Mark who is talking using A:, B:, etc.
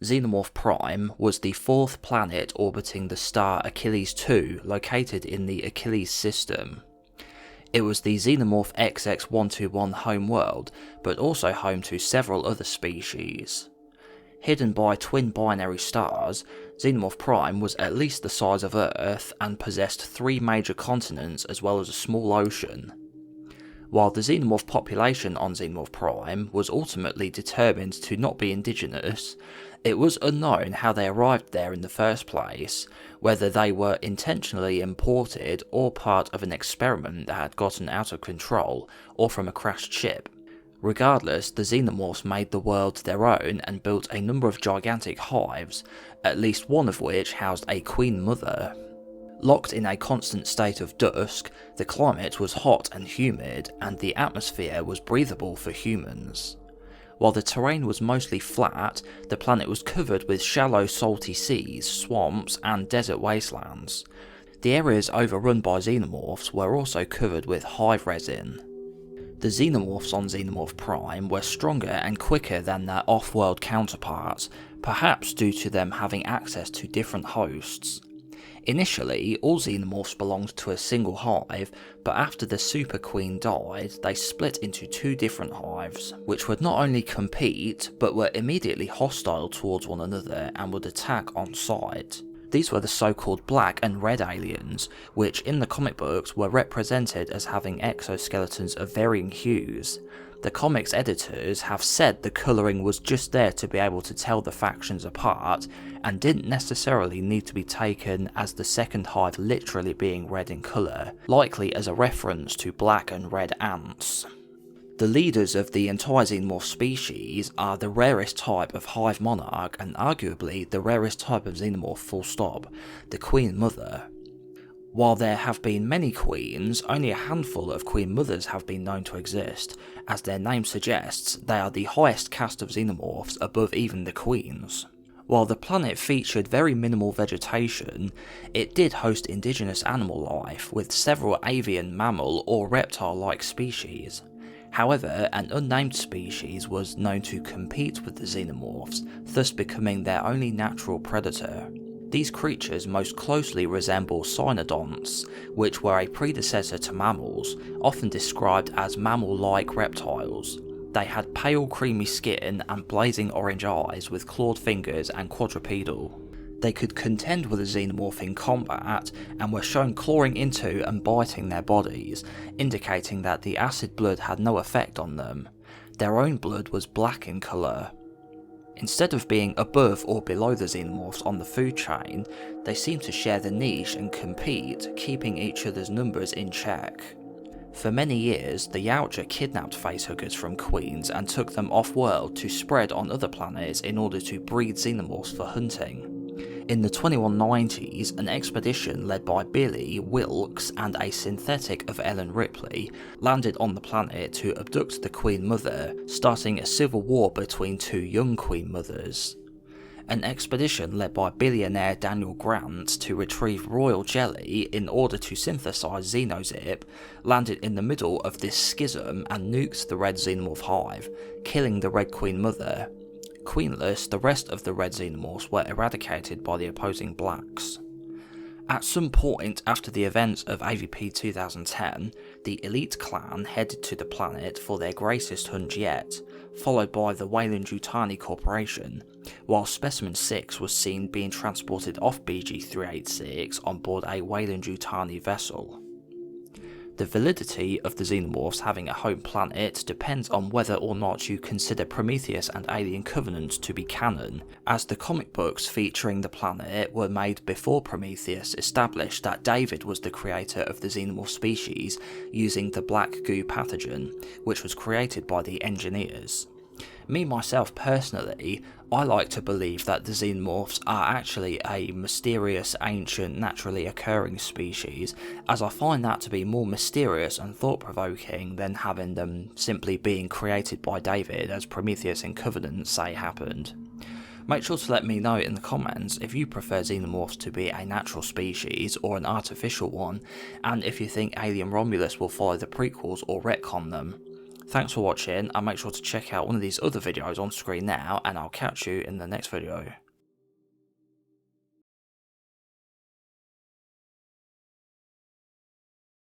A: Xenomorph Prime was the fourth planet orbiting the star Achilles II, located in the Achilles System. It was the Xenomorph XX121 homeworld, but also home to several other species. Hidden by twin binary stars, Xenomorph Prime was at least the size of Earth and possessed 3 major continents as well as a small ocean. While the xenomorph population on Xenomorph Prime was ultimately determined to not be indigenous, it was unknown how they arrived there in the first place, whether they were intentionally imported or part of an experiment that had gotten out of control or from a crashed ship. Regardless, the xenomorphs made the world their own and built a number of gigantic hives, at least one of which housed a queen mother. Locked in a constant state of dusk, the climate was hot and humid, and the atmosphere was breathable for humans. While the terrain was mostly flat, the planet was covered with shallow salty seas, swamps, and desert wastelands. The areas overrun by xenomorphs were also covered with hive resin. The xenomorphs on Xenomorph Prime were stronger and quicker than their off-world counterparts, perhaps due to them having access to different hosts. Initially, all xenomorphs belonged to a single hive, but after the Super Queen died, they split into 2 different hives, which would not only compete, but were immediately hostile towards one another and would attack on sight. These were the so-called black and red aliens, which in the comic books were represented as having exoskeletons of varying hues. The comics editors have said the colouring was just there to be able to tell the factions apart, and didn't necessarily need to be taken as the second hive literally being red in colour, likely as a reference to black and red ants. The leaders of the entire xenomorph species are the rarest type of hive monarch and arguably the rarest type of xenomorph full stop, the queen mother. While there have been many queens, only a handful of queen mothers have been known to exist. As their name suggests, they are the highest caste of xenomorphs above even the queens. While the planet featured very minimal vegetation, it did host indigenous animal life with several avian mammal or reptile-like species. However, an unnamed species was known to compete with the xenomorphs, thus becoming their only natural predator. These creatures most closely resemble cynodonts, which were a predecessor to mammals, often described as mammal-like reptiles. They had pale creamy skin and blazing orange eyes with clawed fingers and quadrupedal. They could contend with a xenomorph in combat and were shown clawing into and biting their bodies, indicating that the acid blood had no effect on them. Their own blood was black in colour. Instead of being above or below the xenomorphs on the food chain, they seem to share the niche and compete, keeping each other's numbers in check. For many years, the Yautja kidnapped facehuggers from queens and took them off-world to spread on other planets in order to breed xenomorphs for hunting. In the 2190s, an expedition led by Billy, Wilkes, and a synthetic of Ellen Ripley landed on the planet to abduct the Queen Mother, starting a civil war between 2 young Queen Mothers. An expedition led by billionaire Daniel Grant to retrieve royal jelly in order to synthesize Xenozip landed in the middle of this schism and nuked the Red Xenomorph hive, killing the Red Queen Mother. Queenless, the rest of the red xenomorphs were eradicated by the opposing blacks. At some point after the events of AVP 2010, the elite clan headed to the planet for their greatest hunt yet, followed by the Weyland-Yutani Corporation, while Specimen 6 was seen being transported off BG-386 on board a Weyland-Yutani vessel. The validity of the xenomorphs having a home planet depends on whether or not you consider Prometheus and Alien Covenant to be canon, as the comic books featuring the planet were made before Prometheus established that David was the creator of the xenomorph species using the black goo pathogen, which was created by the engineers. Me myself personally, I like to believe that the xenomorphs are actually a mysterious, ancient, naturally occurring species, as I find that to be more mysterious and thought-provoking than having them simply being created by David, as Prometheus and Covenant say happened. Make sure to let me know in the comments if you prefer xenomorphs to be a natural species or an artificial one, and if you think Alien Romulus will follow the prequels or retcon them. Thanks for watching, and make sure to check out one of these other videos on screen now, and I'll catch you in the next video.